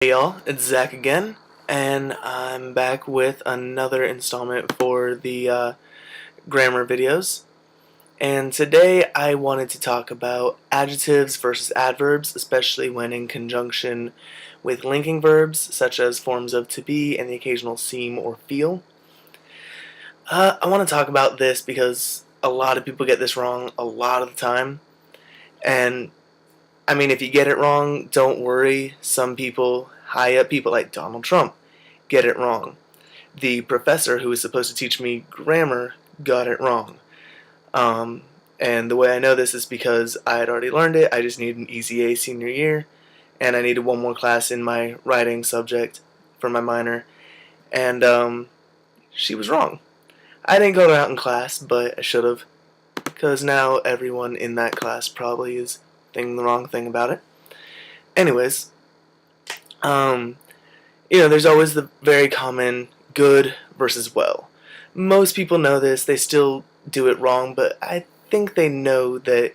Hey y'all, it's Zach again, and I'm back with another installment for the grammar videos. And today I wanted to talk about adjectives versus adverbs, especially when in conjunction with linking verbs, such as forms of to be and the occasional seem or feel. I want to talk about this because a lot of people get this wrong a lot of the time, and I mean, if you get it wrong, don't worry. Some people, high up people like Donald Trump, get it wrong. The professor who was supposed to teach me grammar got it wrong. Um, and the way I know this is because I had already learned it. I just needed an easy A senior year, and I needed one more class in my writing subject for my minor. And she was wrong. I didn't go out in class, but I should have, because now everyone in that class probably is thinking the wrong thing about it. Anyways, um, there's always the very common good versus well. Most people know this, they still do it wrong, but I think they know that,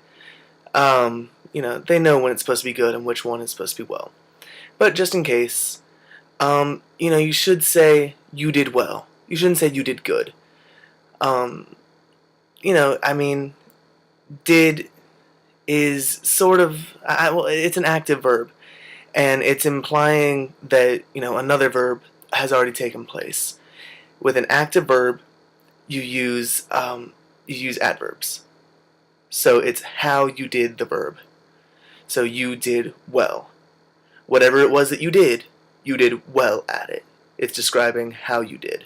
they know when it's supposed to be good and which one is supposed to be well. But just in case, you should say you did well. You shouldn't say you did good. Um, did is sort of, it's an active verb, and it's implying that, another verb has already taken place. With an active verb, you use adverbs. So it's how you did the verb. So you did well. Whatever it was that you did well at it. It's describing how you did.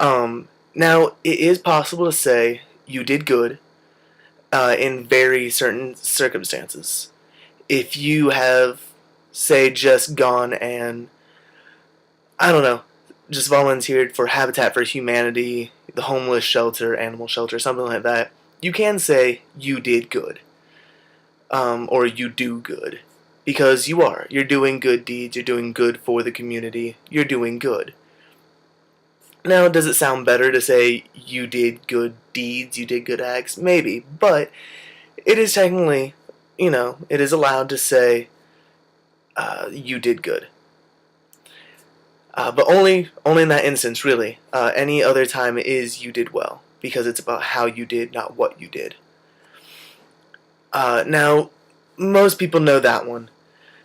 Now, it is possible to say you did good in very certain circumstances. If you have, say, just gone and, I don't know, just volunteered for Habitat for Humanity, the homeless shelter, animal shelter, something like that, you can say you did good, or you do good, because you are. You're doing good deeds, you're doing good for the community, you're doing good. Now, does it sound better to say you did good deeds, you did good acts? Maybe, but it is technically, it is allowed to say you did good. But only in that instance, really. Any other time is you did well, because it's about how you did, not what you did. Now, most people know that one.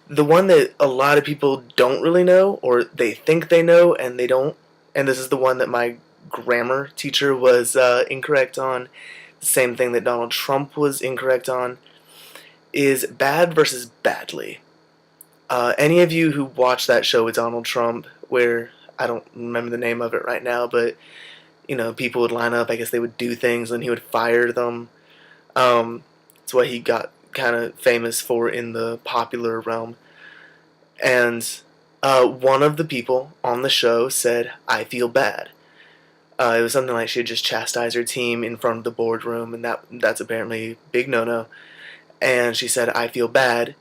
The one that a lot of people don't really know, or they think they know and they don't, and this is the one that my grammar teacher was incorrect on, the same thing that Donald Trump was incorrect on, is bad versus badly. Any of you who watched that show with Donald Trump, where, I don't remember the name of it right now, but, people would line up, I guess they would do things, and he would fire them. It's what he got kind of famous for in the popular realm. And one of the people on the show said, "I feel bad." It was something like she had just chastised her team in front of the boardroom, and that's apparently a big no-no. And she said, "I feel bad."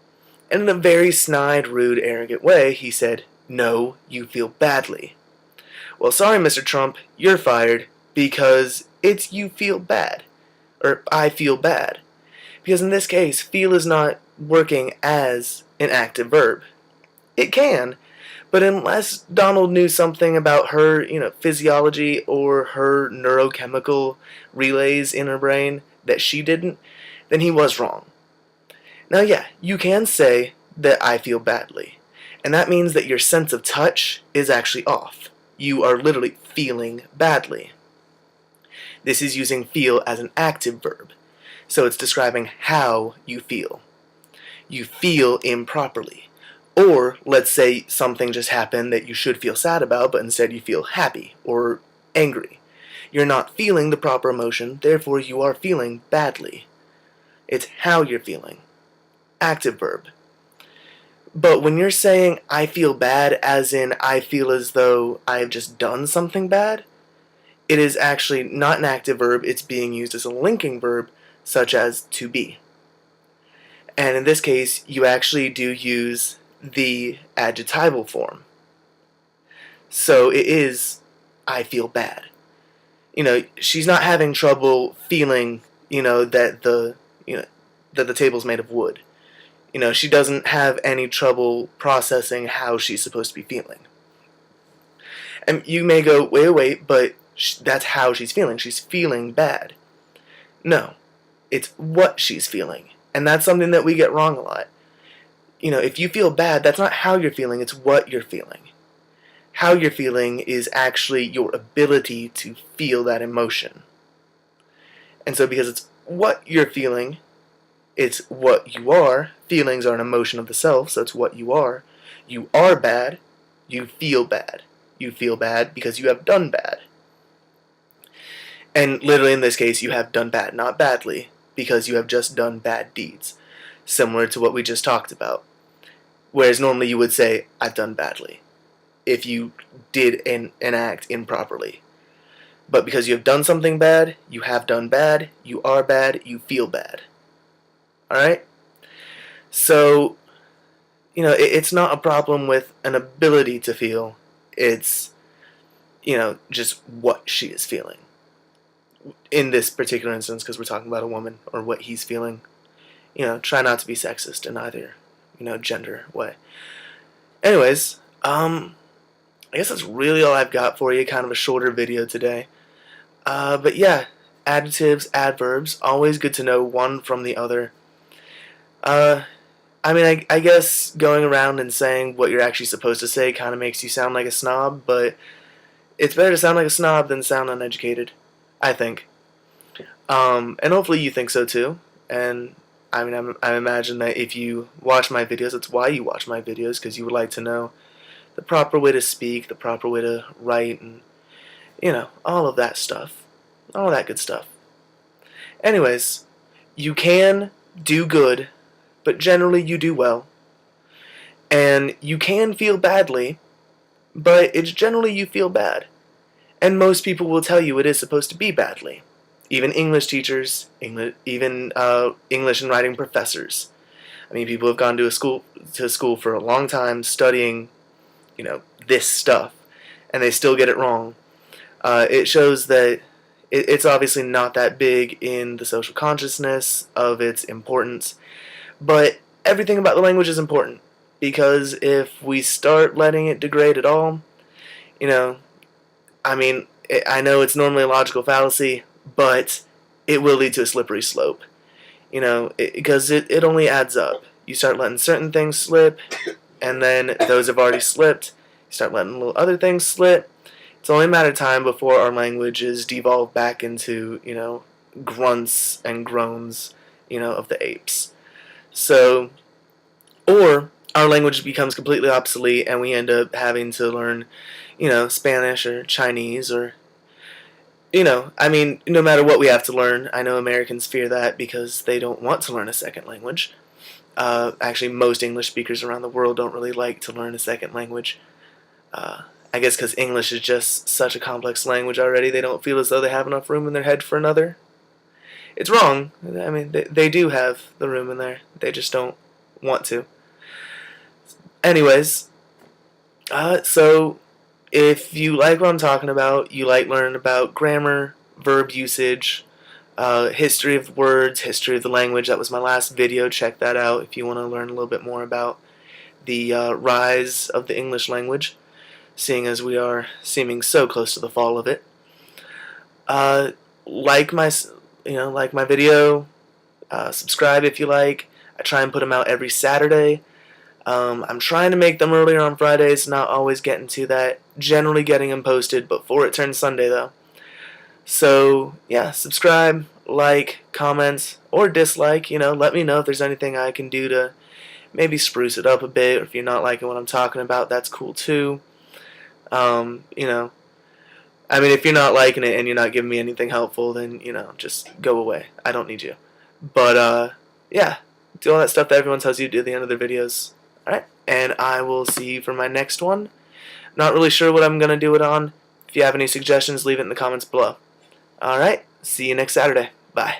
And in a very snide, rude, arrogant way, he said, "No, you feel badly." Well, sorry, Mr. Trump, you're fired, because it's you feel bad. Or I feel bad. Because in this case, feel is not working as an active verb. It can, but unless Donald knew something about her, physiology or her neurochemical relays in her brain that she didn't, then he was wrong. Now, yeah, you can say that I feel badly, and that means that your sense of touch is actually off. You are literally feeling badly. This is using feel as an active verb, so it's describing how you feel. You feel improperly. Or, let's say something just happened that you should feel sad about, but instead you feel happy or angry. You're not feeling the proper emotion, therefore you are feeling badly. It's how you're feeling. Active verb. But when you're saying I feel bad, as in I feel as though I've just done something bad, it is actually not an active verb, it's being used as a linking verb, such as to be. And in this case, you actually do use the adjectival form. So it is, I feel bad. She's not having trouble feeling, that the table's made of wood. She doesn't have any trouble processing how she's supposed to be feeling. And you may go, wait, but that's how she's feeling. She's feeling bad. No, it's what she's feeling. And that's something that we get wrong a lot. If you feel bad, that's not how you're feeling, it's what you're feeling. How you're feeling is actually your ability to feel that emotion. And so because it's what you're feeling, it's what you are. Feelings are an emotion of the self, so it's what you are. You are bad, you feel bad. You feel bad because you have done bad. And literally in this case, you have done bad, not badly, because you have just done bad deeds, similar to what we just talked about. Whereas normally you would say, I've done badly, if you did an act improperly. But because you have done something bad, you have done bad, you are bad, you feel bad. Alright? So, it's not a problem with an ability to feel, it's, just what she is feeling. In this particular instance, because we're talking about a woman, or what he's feeling. Try not to be sexist in either, gender way. Anyways, I guess that's really all I've got for you, kind of a shorter video today. But yeah, adjectives, adverbs, always good to know one from the other. I guess going around and saying what you're actually supposed to say kind of makes you sound like a snob, but it's better to sound like a snob than sound uneducated, I think. And hopefully you think so too. And I imagine that if you watch my videos, that's why you watch my videos, because you would like to know the proper way to speak, the proper way to write, and, all of that stuff. All that good stuff. Anyways, you can do good, but generally you do well. And you can feel badly, but it's generally you feel bad. And most people will tell you it is supposed to be badly. Even English teachers, even English and writing professors. People have gone to school for a long time studying, this stuff, and they still get it wrong. It shows that it's obviously not that big in the social consciousness of its importance, but everything about the language is important, because if we start letting it degrade at all, I know it's normally a logical fallacy, but it will lead to a slippery slope. Because it only adds up. You start letting certain things slip, and then those have already slipped. You start letting little other things slip. It's only a matter of time before our language is devolved back into, grunts and groans, of the apes. So, or our language becomes completely obsolete and we end up having to learn, Spanish or Chinese or, no matter what we have to learn. I know Americans fear that because they don't want to learn a second language. Actually, most English speakers around the world don't really like to learn a second language. I guess because English is just such a complex language already, they don't feel as though they have enough room in their head for another. It's wrong. They do have the room in there. They just don't want to. Anyways, so if you like what I'm talking about, you like learning about grammar, verb usage, history of words, history of the language. That was my last video. Check that out if you want to learn a little bit more about the rise of the English language, seeing as we are seeming so close to the fall of it. Like my video, subscribe if you like. I try and put them out every Saturday. I'm trying to make them earlier on Fridays, not always getting to that. Generally getting them posted before it turns Sunday though. So yeah, subscribe, like, comment, or dislike. Let me know if there's anything I can do to maybe spruce it up a bit, or if you're not liking what I'm talking about, that's cool too. If you're not liking it and you're not giving me anything helpful, then, just go away. I don't need you. But, yeah, do all that stuff that everyone tells you to do at the end of their videos. Alright, and I will see you for my next one. Not really sure what I'm going to do it on. If you have any suggestions, leave it in the comments below. Alright, see you next Saturday. Bye.